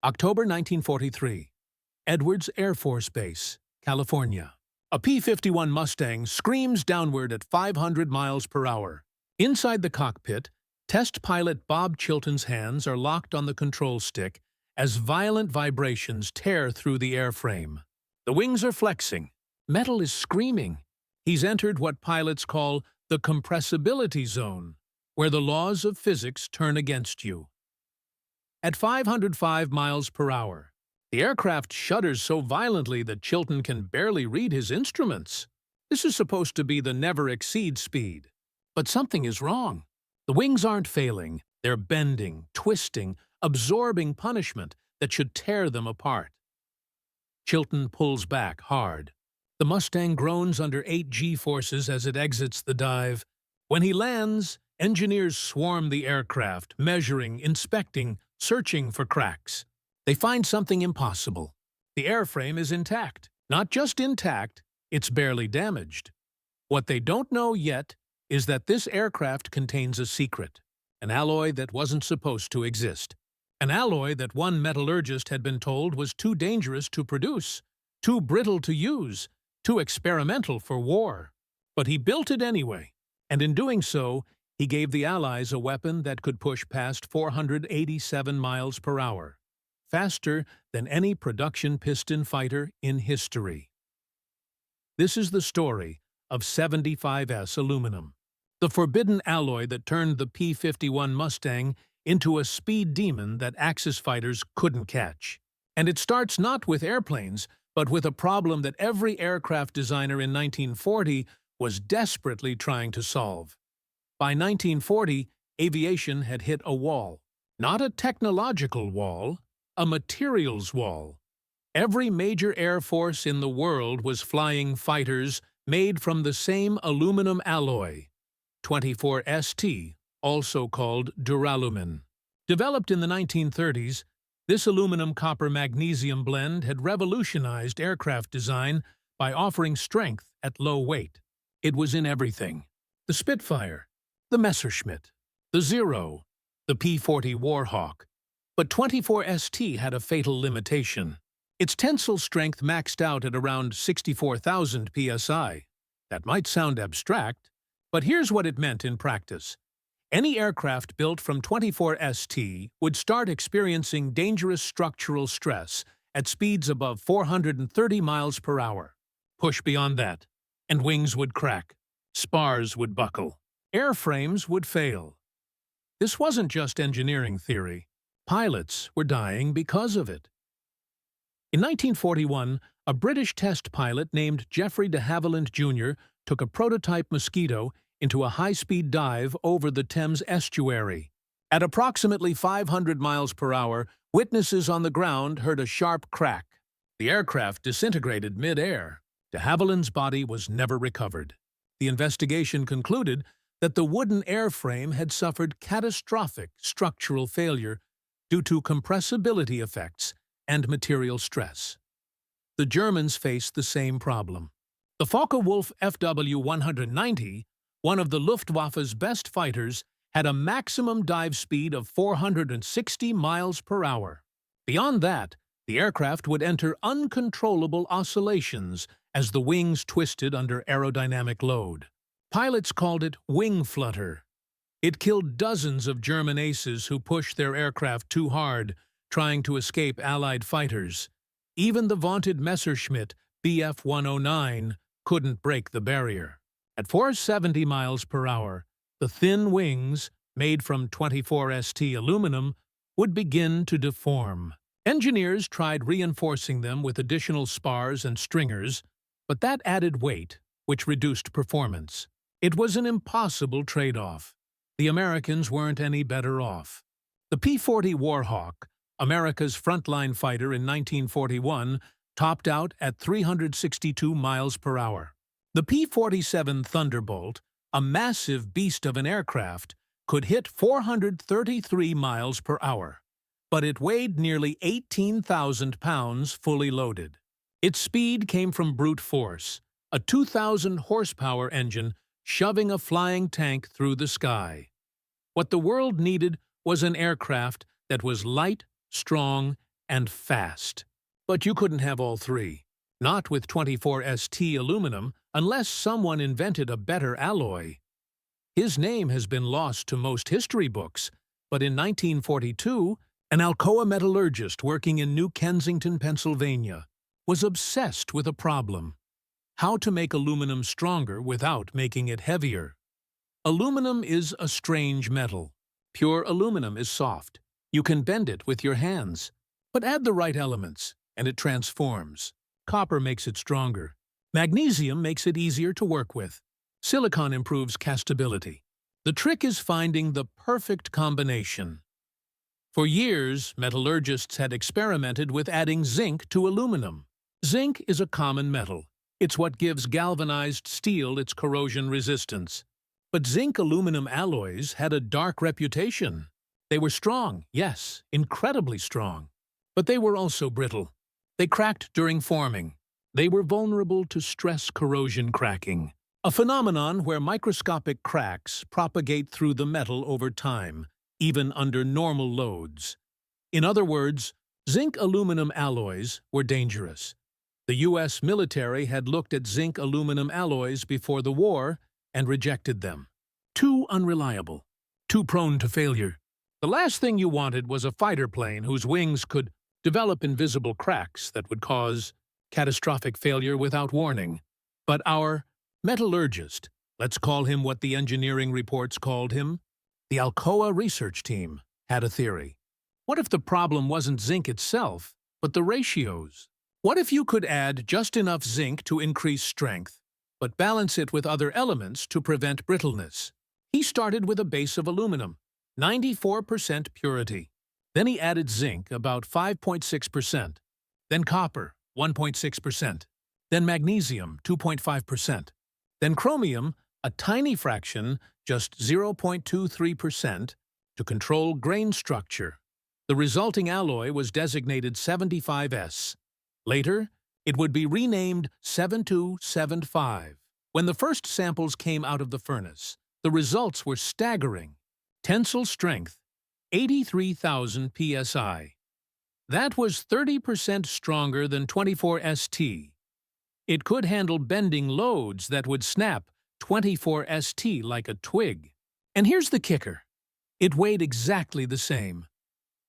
October 1943. Edwards Air Force Base, California. A P-51 Mustang screams downward at 500 miles per hour. Inside the cockpit, test pilot Bob Chilton's hands are locked on the control stick as violent vibrations tear through the airframe. The wings are flexing. Metal is screaming. He's entered what pilots call the compressibility zone, where the laws of physics turn against you. At 505 miles per hour, the aircraft shudders so violently that Chilton can barely read his instruments. This is supposed to be the never-exceed speed. But something is wrong. The wings aren't failing. They're bending, twisting, absorbing punishment that should tear them apart. Chilton pulls back hard. The Mustang groans under 8 G-forces as it exits the dive. When he lands, engineers swarm the aircraft, measuring, inspecting, searching for cracks. They find something impossible. The airframe is intact. Not just intact, it's barely damaged. What they don't know yet is that this aircraft contains a secret, an alloy that wasn't supposed to exist. An alloy that one metallurgist had been told was too dangerous to produce, too brittle to use, too experimental for war. But he built it anyway, and in doing so, he gave the Allies a weapon that could push past 487 miles per hour, faster than any production piston fighter in history. This is the story of 75S aluminum, the forbidden alloy that turned the P-51 Mustang into a speed demon that Axis fighters couldn't catch. And it starts not with airplanes, but with a problem that every aircraft designer in 1940 was desperately trying to solve. By 1940, aviation had hit a wall. Not a technological wall, a materials wall. Every major air force in the world was flying fighters made from the same aluminum alloy, 24ST, also called duralumin. Developed in the 1930s, this aluminum-copper-magnesium blend had revolutionized aircraft design by offering strength at low weight. It was in everything: the Spitfire, the Messerschmitt, the Zero, the P-40 Warhawk. But 24ST had a fatal limitation. Its tensile strength maxed out at around 64,000 psi. That might sound abstract, but here's what it meant in practice. Any aircraft built from 24ST would start experiencing dangerous structural stress at speeds above 430 miles per hour. Push beyond that, and wings would crack, spars would buckle, airframes would fail. This wasn't just engineering theory. Pilots were dying because of it. In 1941, a British test pilot named Geoffrey de Havilland Jr. took a prototype Mosquito into a high-speed dive over the Thames estuary. At approximately 500 miles per hour, witnesses on the ground heard a sharp crack. The aircraft disintegrated mid-air. De Havilland's body was never recovered. The investigation concluded that the wooden airframe had suffered catastrophic structural failure due to compressibility effects and material stress. The Germans faced the same problem. The Focke-Wulf FW-190, one of the Luftwaffe's best fighters, had a maximum dive speed of 460 miles per hour. Beyond that, the aircraft would enter uncontrollable oscillations as the wings twisted under aerodynamic load. Pilots called it wing flutter. It killed dozens of German aces who pushed their aircraft too hard, trying to escape Allied fighters. Even the vaunted Messerschmitt Bf-109 couldn't break the barrier. At 470 miles per hour, the thin wings, made from 24ST aluminum, would begin to deform. Engineers tried reinforcing them with additional spars and stringers, but that added weight, which reduced performance. It was an impossible trade-off. The Americans weren't any better off. The P-40 Warhawk, America's frontline fighter in 1941, topped out at 362 miles per hour. The P-47 Thunderbolt, a massive beast of an aircraft, could hit 433 miles per hour, but it weighed nearly 18,000 pounds fully loaded. Its speed came from brute force, a 2,000-horsepower engine shoving a flying tank through the sky. What the world needed was an aircraft that was light, strong, and fast. But you couldn't have all three. Not with 24ST aluminum unless someone invented a better alloy. His name has been lost to most history books, but in 1942, an Alcoa metallurgist working in New Kensington, Pennsylvania, was obsessed with a problem: how to make aluminum stronger without making it heavier. Aluminum is a strange metal. Pure aluminum is soft. You can bend it with your hands. But add the right elements, and it transforms. Copper makes it stronger. Magnesium makes it easier to work with. Silicon improves castability. The trick is finding the perfect combination. For years, metallurgists had experimented with adding zinc to aluminum. Zinc is a common metal. It's what gives galvanized steel its corrosion resistance. But zinc-aluminum alloys had a dark reputation. They were strong, yes, incredibly strong. But they were also brittle. They cracked during forming. They were vulnerable to stress corrosion cracking, a phenomenon where microscopic cracks propagate through the metal over time, even under normal loads. In other words, zinc-aluminum alloys were dangerous. The U.S. military had looked at zinc-aluminum alloys before the war and rejected them. Too unreliable, too prone to failure. The last thing you wanted was a fighter plane whose wings could develop invisible cracks that would cause catastrophic failure without warning. But our metallurgist, let's call him what the engineering reports called him, the Alcoa research team, had a theory. What if the problem wasn't zinc itself, but the ratios? What if you could add just enough zinc to increase strength, but balance it with other elements to prevent brittleness? He started with a base of aluminum, 94% purity. Then he added zinc, about 5.6%. Then copper, 1.6%. Then magnesium, 2.5%. Then chromium, a tiny fraction, just 0.23%, to control grain structure. The resulting alloy was designated 75S. Later, it would be renamed 7275. When the first samples came out of the furnace, the results were staggering. Tensile strength, 83,000 psi. That was 30% stronger than 24ST. It could handle bending loads that would snap 24ST like a twig. And here's the kicker. It weighed exactly the same.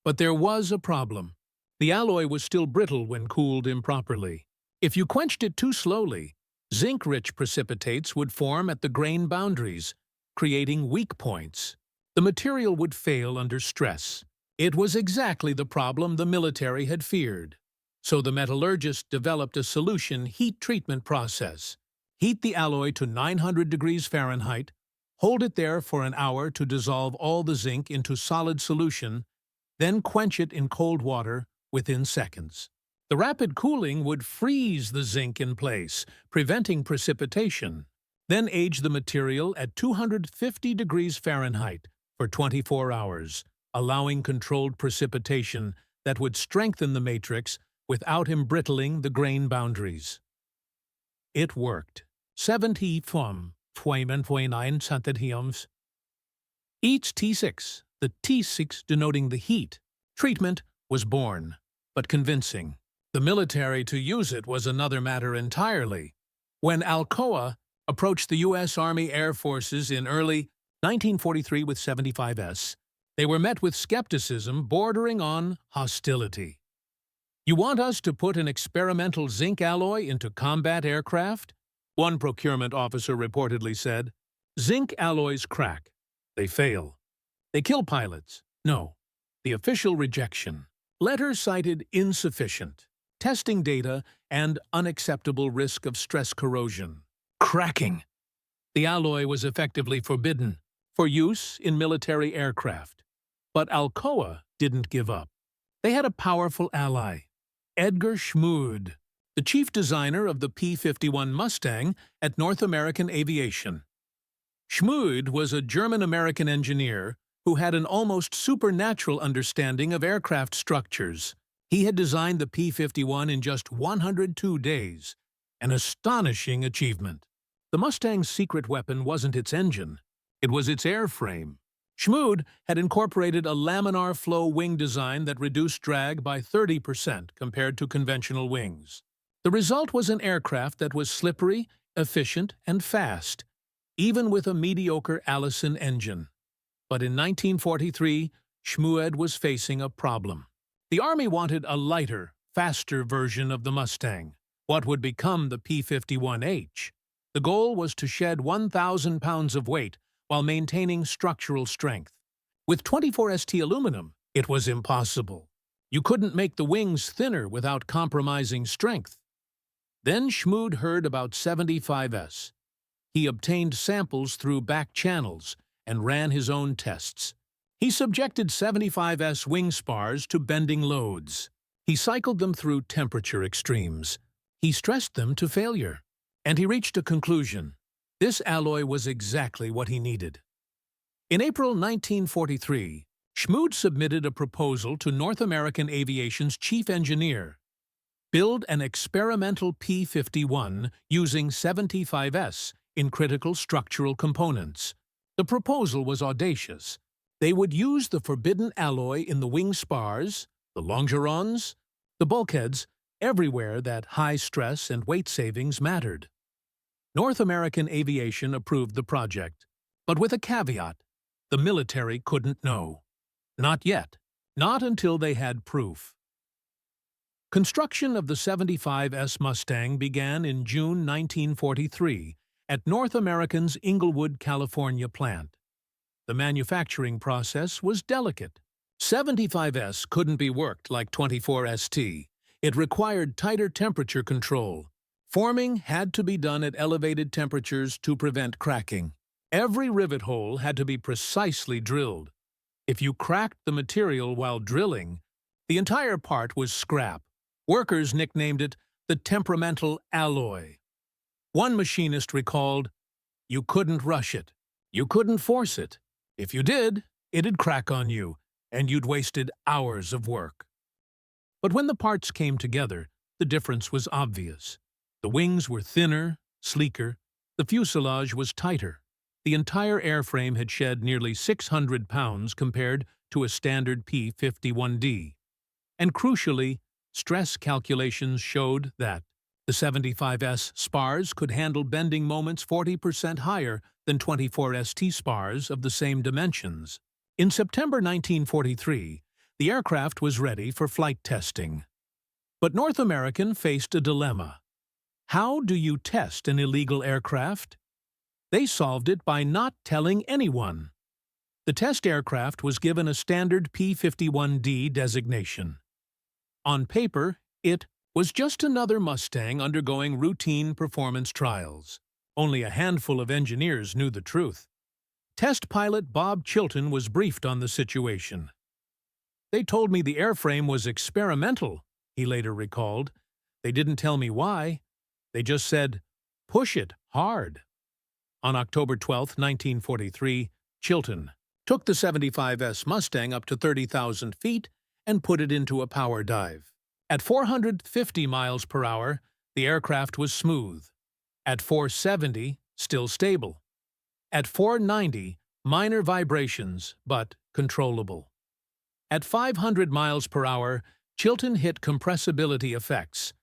But there was a problem. The alloy was still brittle when cooled improperly. If you quenched it too slowly, zinc-rich precipitates would form at the grain boundaries, creating weak points. The material would fail under stress. It was exactly the problem the military had feared. So the metallurgist developed a solution heat treatment process. Heat the alloy to 900 degrees Fahrenheit, hold it there for an hour to dissolve all the zinc into solid solution, then quench it in cold water within seconds. The rapid cooling would freeze the zinc in place, preventing precipitation. Then age the material at 250 degrees Fahrenheit for 24 hours, allowing controlled precipitation that would strengthen the matrix without embrittling the grain boundaries. It worked. 70.9 centimeters. Each T6, the T6 denoting the heat, treatment was born, but convincing. The military to use it was another matter entirely. When Alcoa approached the U.S. Army Air Forces in early 1943 with 75S, they were met with skepticism bordering on hostility. "You want us to put an experimental zinc alloy into combat aircraft?" One procurement officer reportedly said. "Zinc alloys crack. They fail. They kill pilots." No. The official rejection. Letter cited insufficient testing data and unacceptable risk of stress corrosion. Cracking. The alloy was effectively forbidden for use in military aircraft. But Alcoa didn't give up. They had a powerful ally, Edgar Schmude, the chief designer of the P-51 Mustang at North American Aviation. Schmude was a German-American engineer who had an almost supernatural understanding of aircraft structures. He had designed the P-51 in just 102 days, an astonishing achievement. The Mustang's secret weapon wasn't its engine, it was its airframe. Schmood had incorporated a laminar flow wing design that reduced drag by 30% compared to conventional wings. The result was an aircraft that was slippery, efficient, and fast, even with a mediocre Allison engine. But in 1943, Schmood was facing a problem. The Army wanted a lighter, faster version of the Mustang, what would become the P-51H. The goal was to shed 1,000 pounds of weight while maintaining structural strength. With 24ST aluminum, it was impossible. You couldn't make the wings thinner without compromising strength. Then Schmood heard about 75S. He obtained samples through back channels and ran his own tests. He subjected 75S wing spars to bending loads. He cycled them through temperature extremes. He stressed them to failure. And he reached a conclusion. This alloy was exactly what he needed. In April 1943, Schmood submitted a proposal to North American Aviation's chief engineer. Build an experimental P-51 using 75S in critical structural components. The proposal was audacious. They would use the forbidden alloy in the wing spars, the longerons, the bulkheads, everywhere that high stress and weight savings mattered. North American Aviation approved the project, but with a caveat: the military couldn't know. Not yet. Not until they had proof. Construction of the 75S Mustang began in June 1943 at North American's Inglewood, California plant. The manufacturing process was delicate. 75S couldn't be worked like 24ST. It required tighter temperature control. Forming had to be done at elevated temperatures to prevent cracking. Every rivet hole had to be precisely drilled. If you cracked the material while drilling, the entire part was scrap. Workers nicknamed it the temperamental alloy. One machinist recalled, "You couldn't rush it. You couldn't force it. If you did, it'd crack on you, and you'd wasted hours of work." But when the parts came together, the difference was obvious. The wings were thinner, sleeker, the fuselage was tighter. The entire airframe had shed nearly 600 pounds compared to a standard P-51D. And crucially, stress calculations showed that the 75S spars could handle bending moments 40% higher than 24ST spars of the same dimensions. In September 1943, the aircraft was ready for flight testing. But North American faced a dilemma. How do you test an illegal aircraft? They solved it by not telling anyone. The test aircraft was given a standard P-51D designation. On paper, it was just another Mustang undergoing routine performance trials. Only a handful of engineers knew the truth. Test pilot Bob Chilton was briefed on the situation. "They told me the airframe was experimental," he later recalled. "They didn't tell me why. They just said, 'Push it hard.'" On October 12, 1943, Chilton took the 75S Mustang up to 30,000 feet and put it into a power dive. At 450 miles per hour, the aircraft was smooth. At 470, still stable. At 490, minor vibrations, but controllable. At 500 miles per hour, Chilton hit compressibility effects,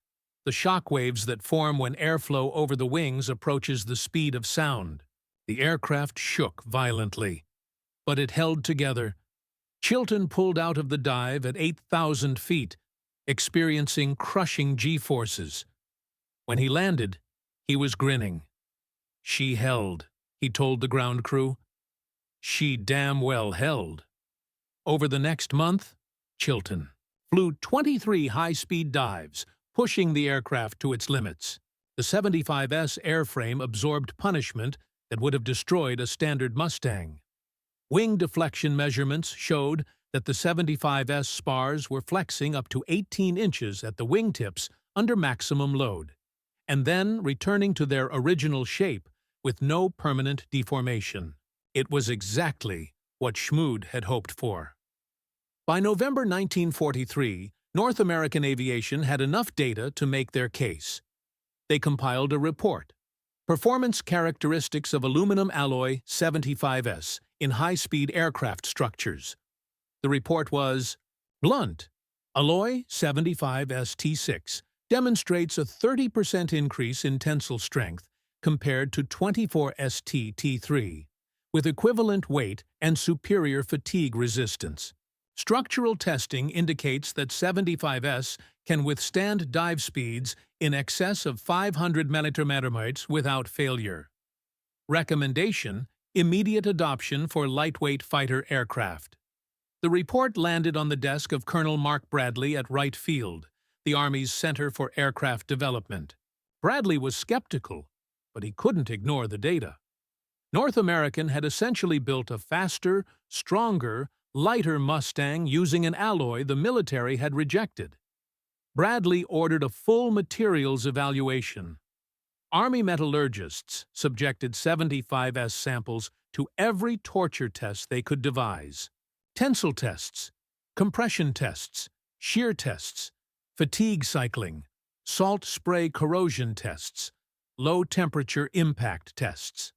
the shockwaves that form when airflow over the wings approaches the speed of sound. The aircraft shook violently, but it held together. Chilton pulled out of the dive at 8,000 feet, experiencing crushing G-forces. When he landed, he was grinning. "She held," he told the ground crew. "She damn well held." Over the next month, Chilton flew 23 high-speed dives, pushing the aircraft to its limits. The 75S airframe absorbed punishment that would have destroyed a standard Mustang. Wing deflection measurements showed that the 75S spars were flexing up to 18 inches at the wingtips under maximum load, and then returning to their original shape with no permanent deformation. It was exactly what Schmood had hoped for. By November 1943, North American Aviation had enough data to make their case. They compiled a report, "Performance Characteristics of Aluminum Alloy 75S in high-speed aircraft structures. The report was, blunt. Alloy 75ST6 demonstrates a 30% increase in tensile strength compared to 24ST-T3, with equivalent weight and superior fatigue resistance. Structural testing indicates that 75S can withstand dive speeds in excess of 500 mpm without failure. Recommendation: immediate adoption for lightweight fighter aircraft. The report landed on the desk of Colonel Mark Bradley at Wright Field, the Army's Center for Aircraft Development. Bradley was skeptical, but he couldn't ignore the data. North American had essentially built a faster, stronger, lighter Mustang using an alloy the military had rejected. Bradley ordered a full materials evaluation. Army metallurgists subjected 75S samples to every torture test they could devise. Tensile tests, compression tests, shear tests, fatigue cycling, salt spray corrosion tests, low-temperature impact tests.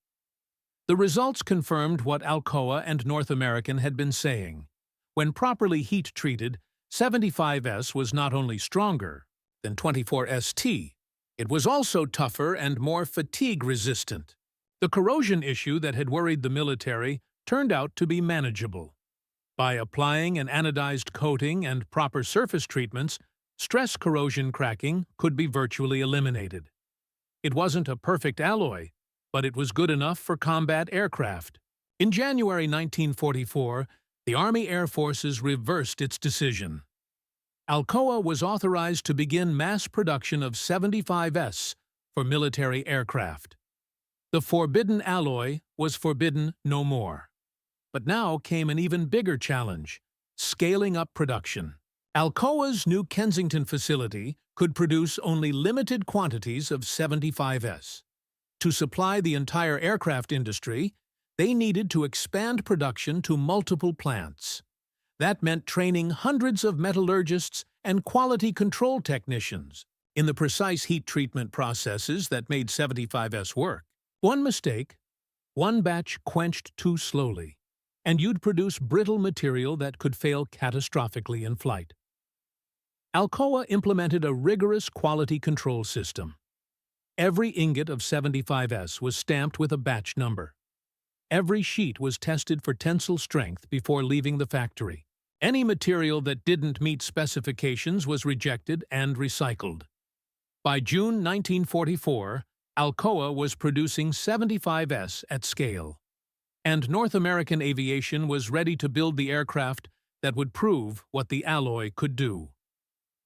The results confirmed what Alcoa and North American had been saying. When properly heat-treated, 75S was not only stronger than 24ST, it was also tougher and more fatigue-resistant. The corrosion issue that had worried the military turned out to be manageable. By applying an anodized coating and proper surface treatments, stress corrosion cracking could be virtually eliminated. It wasn't a perfect alloy, but it was good enough for combat aircraft. In January 1944, the Army Air Forces reversed its decision. Alcoa was authorized to begin mass production of 75S for military aircraft. The forbidden alloy was forbidden no more. But now came an even bigger challenge: scaling up production. Alcoa's New Kensington facility could produce only limited quantities of 75S. To supply the entire aircraft industry, they needed to expand production to multiple plants. That meant training hundreds of metallurgists and quality control technicians in the precise heat treatment processes that made 75S work. One mistake, one batch quenched too slowly, and you'd produce brittle material that could fail catastrophically in flight. Alcoa implemented a rigorous quality control system. Every ingot of 75S was stamped with a batch number. Every sheet was tested for tensile strength before leaving the factory. Any material that didn't meet specifications was rejected and recycled. By June 1944, Alcoa was producing 75S at scale, and North American Aviation was ready to build the aircraft that would prove what the alloy could do.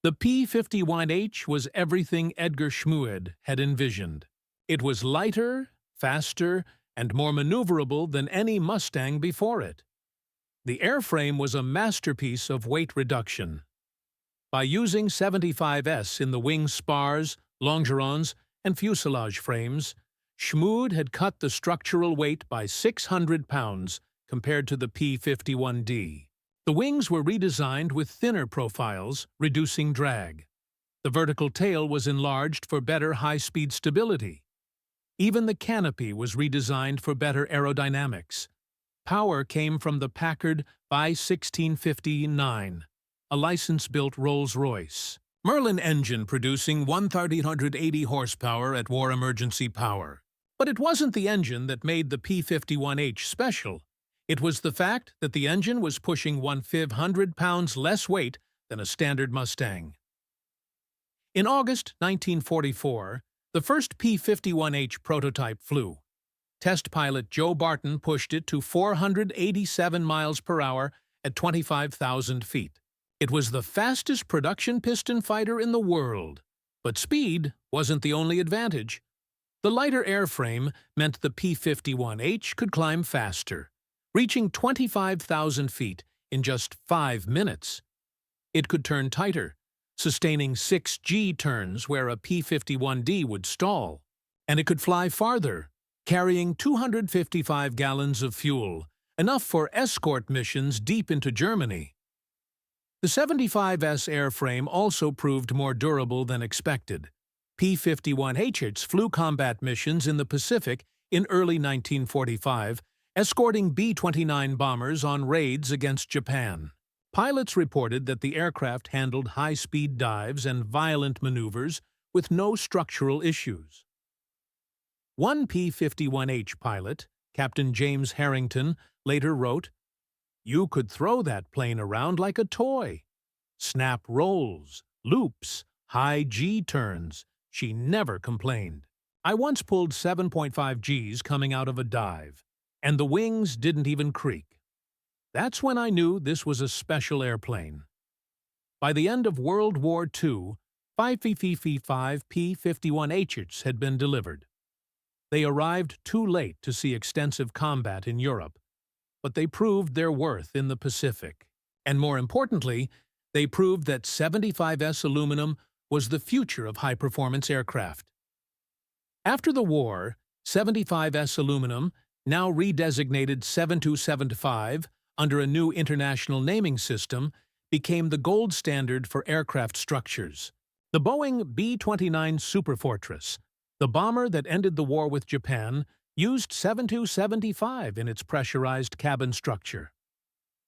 The P-51H was everything Edgar Schmued had envisioned. It was lighter, faster, and more maneuverable than any Mustang before it. The airframe was a masterpiece of weight reduction. By using 75S in the wing spars, longerons, and fuselage frames, Schmued had cut the structural weight by 600 pounds compared to the P-51D. The wings were redesigned with thinner profiles, reducing drag. The vertical tail was enlarged for better high-speed stability. Even the canopy was redesigned for better aerodynamics. Power came from the Packard by 1659, a license-built Rolls-Royce Merlin engine producing 1,380 horsepower at war emergency power. But it wasn't the engine that made the P-51H special. It was the fact that the engine was pushing 1,500 pounds less weight than a standard Mustang. In August 1944, the first P-51H prototype flew. Test pilot Joe Barton pushed it to 487 miles per hour at 25,000 feet. It was the fastest production piston fighter in the world. But speed wasn't the only advantage. The lighter airframe meant the P-51H could climb faster, reaching 25,000 feet in just 5 minutes. It could turn tighter, sustaining 6G turns where a P-51D would stall. And it could fly farther, carrying 255 gallons of fuel, enough for escort missions deep into Germany. The 75S airframe also proved more durable than expected. P-51Hs flew combat missions in the Pacific in early 1945 escorting B-29 bombers on raids against Japan. Pilots reported that the aircraft handled high-speed dives and violent maneuvers with no structural issues. One P-51H pilot, Captain James Harrington, later wrote, "You could throw that plane around like a toy. Snap rolls, loops, high G turns. She never complained. I once pulled 7.5 Gs coming out of a dive, and the wings didn't even creak. That's when I knew this was a special airplane." By the end of World War II, 5 P-51Hs had been delivered. They arrived too late to see extensive combat in Europe, but they proved their worth in the Pacific. And more importantly, they proved that 75S aluminum was the future of high-performance aircraft. After the war, 75S aluminum, now redesignated 7275 under a new international naming system, became the gold standard for aircraft structures. The Boeing B-29 Superfortress, the bomber that ended the war with Japan, used 7275 in its pressurized cabin structure.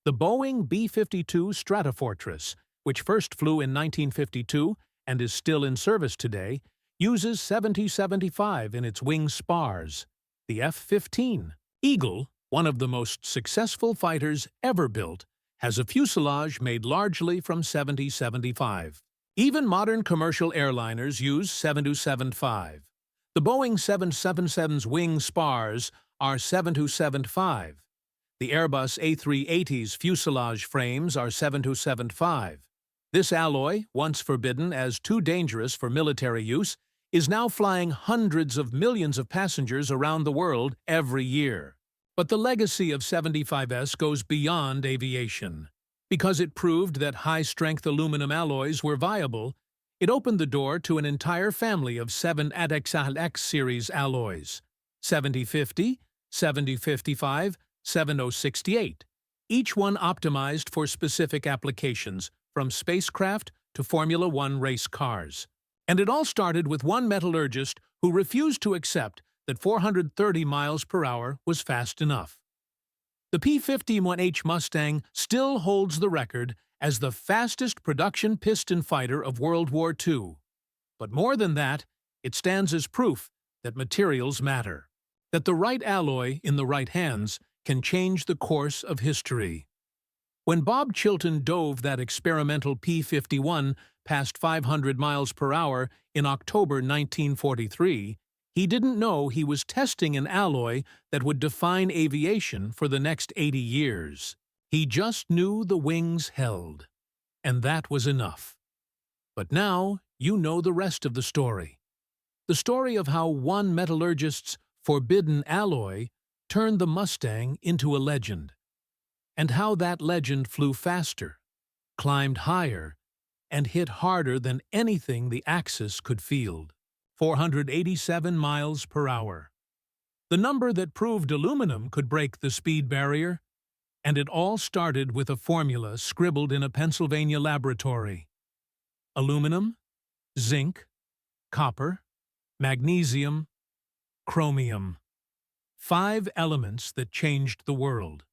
The Boeing B-52 Stratofortress, which first flew in 1952 and is still in service today, uses 7275 in its wing spars. The F-15 Eagle, one of the most successful fighters ever built, has a fuselage made largely from 7075. Even modern commercial airliners use 7275. The Boeing 777's wing spars are 7275. The Airbus A380's fuselage frames are 7275. This alloy, once forbidden as too dangerous for military use, is now flying hundreds of millions of passengers around the world every year. But the legacy of 75S goes beyond aviation. Because it proved that high-strength aluminum alloys were viable, it opened the door to an entire family of 7 ADEX series alloys: 7050, 7055, 7068, each one optimized for specific applications, from spacecraft to Formula One race cars. And it all started with one metallurgist who refused to accept that 430 miles per hour was fast enough. The P-51H Mustang still holds the record as the fastest production piston fighter of World War II. But more than that, it stands as proof that materials matter, that the right alloy in the right hands can change the course of history. When Bob Chilton dove that experimental P-51 past 500 miles per hour in October 1943, he didn't know he was testing an alloy that would define aviation for the next 80 years. He just knew the wings held, and that was enough. But now you know the rest of the story. The story of how one metallurgist's forbidden alloy turned the Mustang into a legend, and how that legend flew faster, climbed higher, and hit harder than anything the Axis could field. 487 miles per hour. The number that proved aluminum could break the speed barrier, and it all started with a formula scribbled in a Pennsylvania laboratory. Aluminum, zinc, copper, magnesium, chromium. 5 elements that changed the world.